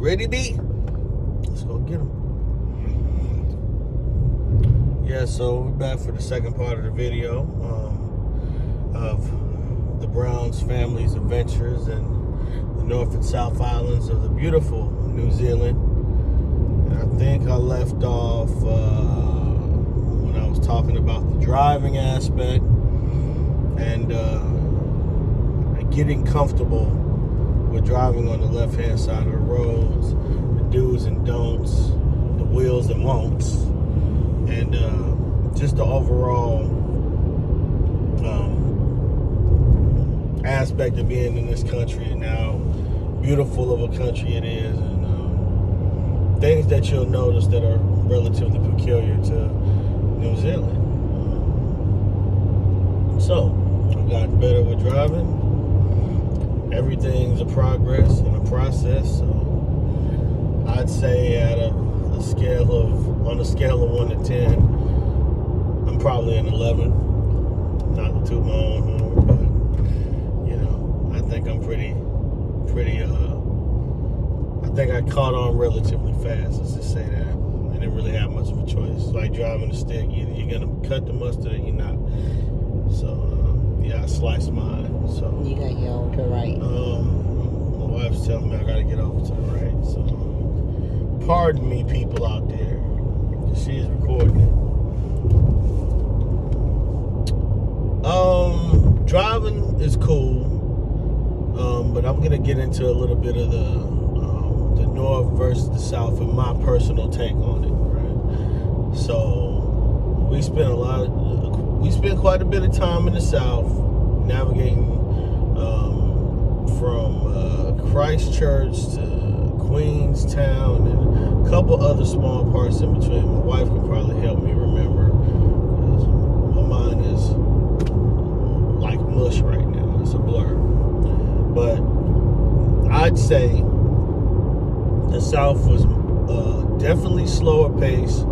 Ready, B? Let's go get them. Yeah, so we're back for the second part of the video of the Browns family's adventures in the North and South Islands of the beautiful New Zealand. And I think I left off when I was talking about the driving aspect and getting comfortable with driving on the left-hand side of the roads, the do's and don'ts, the wills and won'ts, and just the overall aspect of being in this country and how beautiful of a country it is, and things that you'll notice that are relatively peculiar to New Zealand. So, I've gotten better with driving. Everything's a progress and a process. So, I'd say on a scale of 1 to 10, I'm probably an 11. Not to toot my own horn, but I think I'm pretty. I think I caught on relatively fast. Let's just say that. I didn't really have much of a choice. It's like driving a stick. Either you're gonna cut the mustard or you're not. So I sliced mine. So you gotta get over to the right. My wife's telling me I gotta get over to the right. So pardon me, people out there. She is recording it. Driving is cool, but I'm gonna get into a little bit of the North versus the South and my personal take on it. Right? So we spent quite a bit of time in the South navigating from Christchurch to Queenstown and a couple other small parts in between. My wife can probably help me remember because my mind is like mush right now. It's a blur. But I'd say the South was definitely slower pace,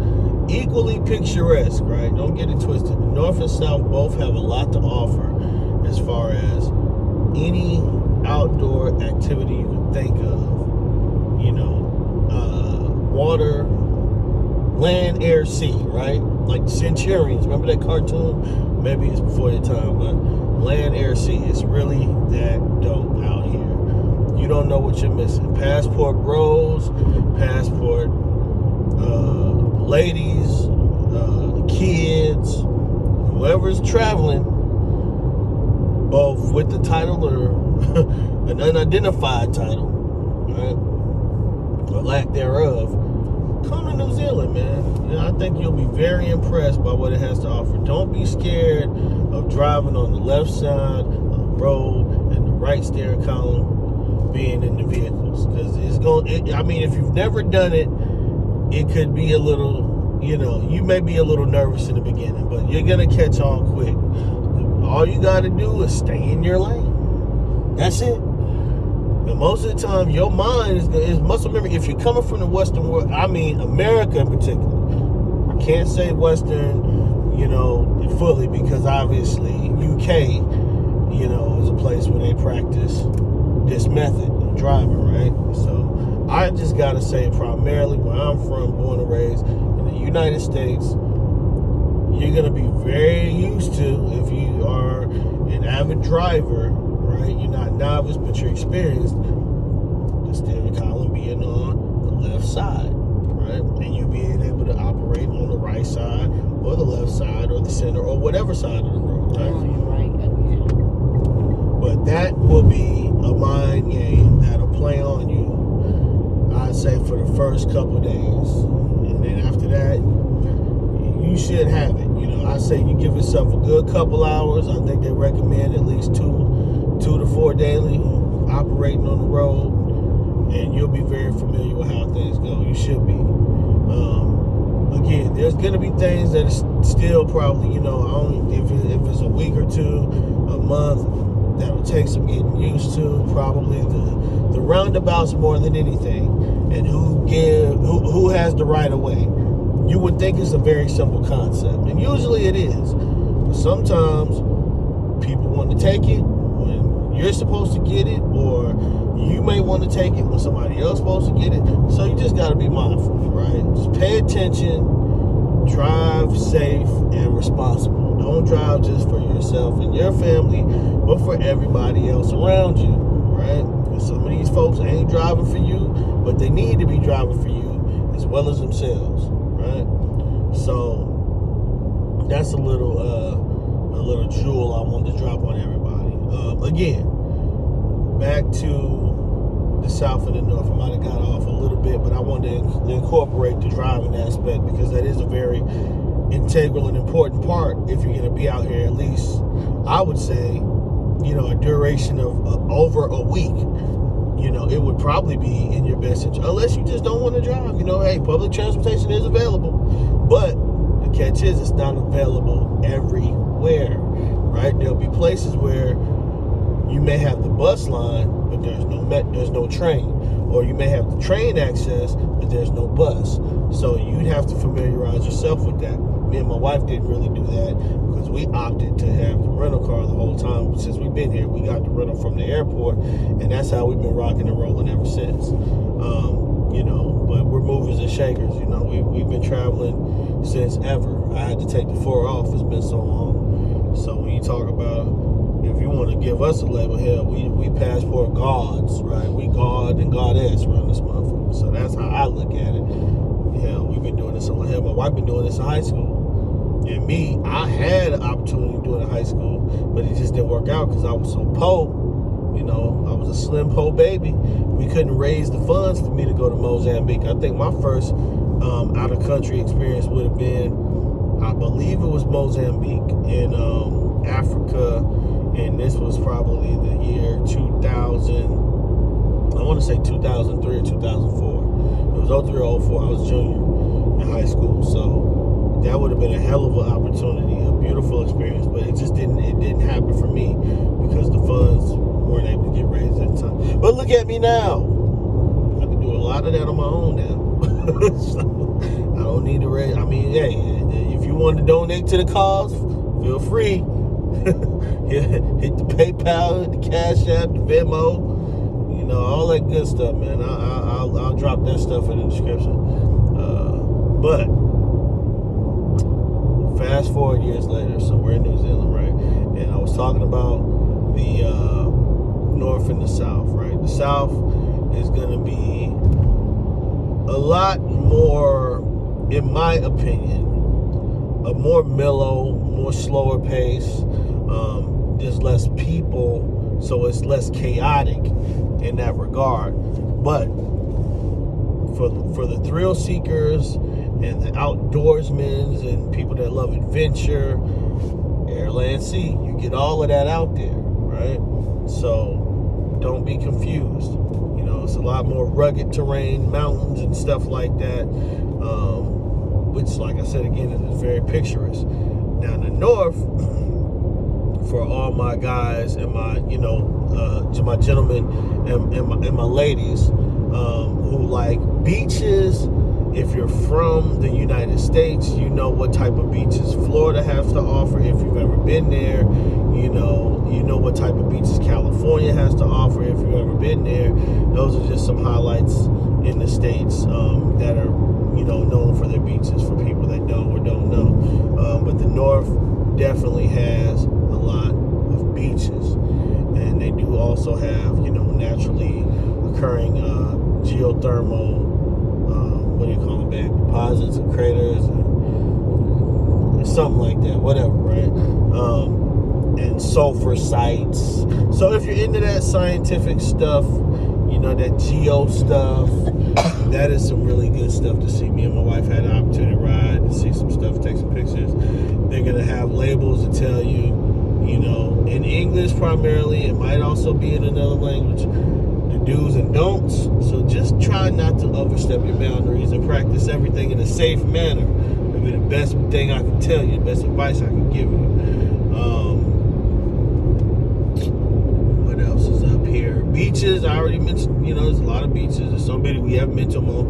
equally picturesque, right? Don't get it twisted. The North and South both have a lot to offer as far as any outdoor activity you could think of. Water, land, air, sea, right? Like the Centurions. Remember that cartoon? Maybe it's before your time, but land, air, sea. It's really that dope out here. You don't know what you're missing. Passport bros, passport ladies, kids, whoever's traveling, both with the title or an unidentified title, right? Or lack thereof, come to New Zealand, man. I think you'll be very impressed by what it has to offer. Don't be scared of driving on the left side of the road and the right steering column being in the vehicles, because if you've never done it, it could be a little, you may be a little nervous in the beginning, but you're gonna catch on quick. All you gotta do is stay in your lane. That's it. And most of the time, your mind is muscle memory. If you're coming from the Western world, America in particular, I can't say Western, fully, because obviously UK, is a place where they practice this method of driving, right? So I just gotta say, primarily where I'm from, born and raised in the United States, you're gonna be very used to, if you are an avid driver, right? You're not novice, but you're experienced, the steering column being on the left side, right? And you being able to operate on the right side or the left side or the center or whatever side of the road, right? But that will be a mind game that'll play on you, I'd say, for the first couple days. And then after that, you should have it. I say you give yourself a good couple hours. I think they recommend at least two to four daily operating on the road, and you'll be very familiar with how things go. You should be. Again, there's going to be things that is still probably, if it's a week or two, a month, that'll take some getting used to. Probably the roundabouts more than anything, and who has the right of way. You would think it's a very simple concept, and usually it is. But sometimes people want to take it when you're supposed to get it, or You may want to take it when somebody else is supposed to get it. So you just got to be mindful, right? Just pay attention, drive safe and responsible. Don't drive just for yourself and your family, but for everybody else around you, right? Because some of these folks ain't driving for you, but they need to be driving for you as well as themselves, right? So that's a little jewel I wanted to drop on everybody. Again, back to the South and the North. I might have got off a little bit, but I wanted to incorporate the driving aspect because that is a very integral and important part if you're going to be out here, at least I would say, a duration of over a week. It would probably be in your best interest, unless you just don't want to drive. Hey, public transportation is available, but the catch is it's not available everywhere, right? There'll be places where you may have the bus line, but there's no train, or you may have the train access, but there's no bus. So you'd have to familiarize yourself with that. Me and my wife didn't really do that because we opted to have the rental car the whole time. Since we've been here, we got the rental from the airport, and that's how we've been rocking and rolling ever since. But we're movers and shakers. We've been traveling since ever. I had to take the 4 off. It's been so long. So when you talk about, if you want to give us a label, hell, we passport gods, right? We God and goddess around this motherfucker. So that's how I look at it. Hell, we've been doing this. Hell, my wife been doing this in high school. And me, I had an opportunity to do it in high school, but it just didn't work out because I was so poor. I was a slim po baby. We couldn't raise the funds for me to go to Mozambique. I think my first out-of-country experience would have been, I believe it was Mozambique in Africa, and this was probably the year 2000. I want to say 2003 or 2004. It was 03 or 04. I was junior in high school, so that would have been a hell of an opportunity, a beautiful experience, but it didn't happen for me because the funds weren't able to get raised at the time. But look at me now. I can do a lot of that on my own now. So I don't need to raise. I mean, hey, if you want to donate to the cause, feel free. Hit the PayPal, hit the Cash App, the Venmo, all that good stuff, man. I'll drop that stuff in the description. But fast forward years later, so we're in New Zealand, right? And I was talking about the North and the South, right? The South is going to be a lot more, in my opinion, a more mellow, more slower pace. There's less people, so it's less chaotic in that regard. But for the thrill seekers and the outdoorsmen and people that love adventure, air, land, sea, you get all of that out there, right? So don't be confused. It's a lot more rugged terrain, mountains and stuff like that, which, like I said again, is very picturesque. Now in the North, for all my guys and my, my gentlemen and my ladies who like beaches. If you're from the United States, you know what type of beaches Florida has to offer. If you've ever been there, you know what type of beaches California has to offer. If you've ever been there, those are just some highlights in the States that are, known for their beaches for people that know or don't know. But the North definitely has a lot of beaches, and they do also have, naturally occurring geothermal, what do you call them, back deposits and craters and something like that, whatever, right? And sulfur sites. So if you're into that scientific stuff, that geo stuff, that is some really good stuff to see. Me and my wife had an opportunity to ride and see some stuff, take some pictures. They're gonna have labels to tell you, in English primarily. It might also be in another language, the do's and don'ts. So just try not to overstep your boundaries and practice everything in a safe manner. It'll be the best thing I can tell you, the best advice I can give you. What else is up here? Beaches, I already mentioned, there's a lot of beaches. There's so many we haven't mentioned them all.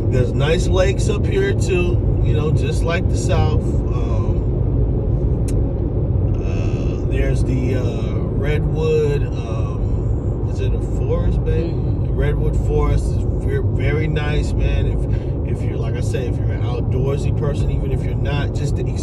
There's nice lakes up here too, just like the South. There's the Redwood, is it a forest, baby? The redwood forest is very, very nice, man. If you're, like I say, if you're an outdoorsy person, even if you're not, just the experience.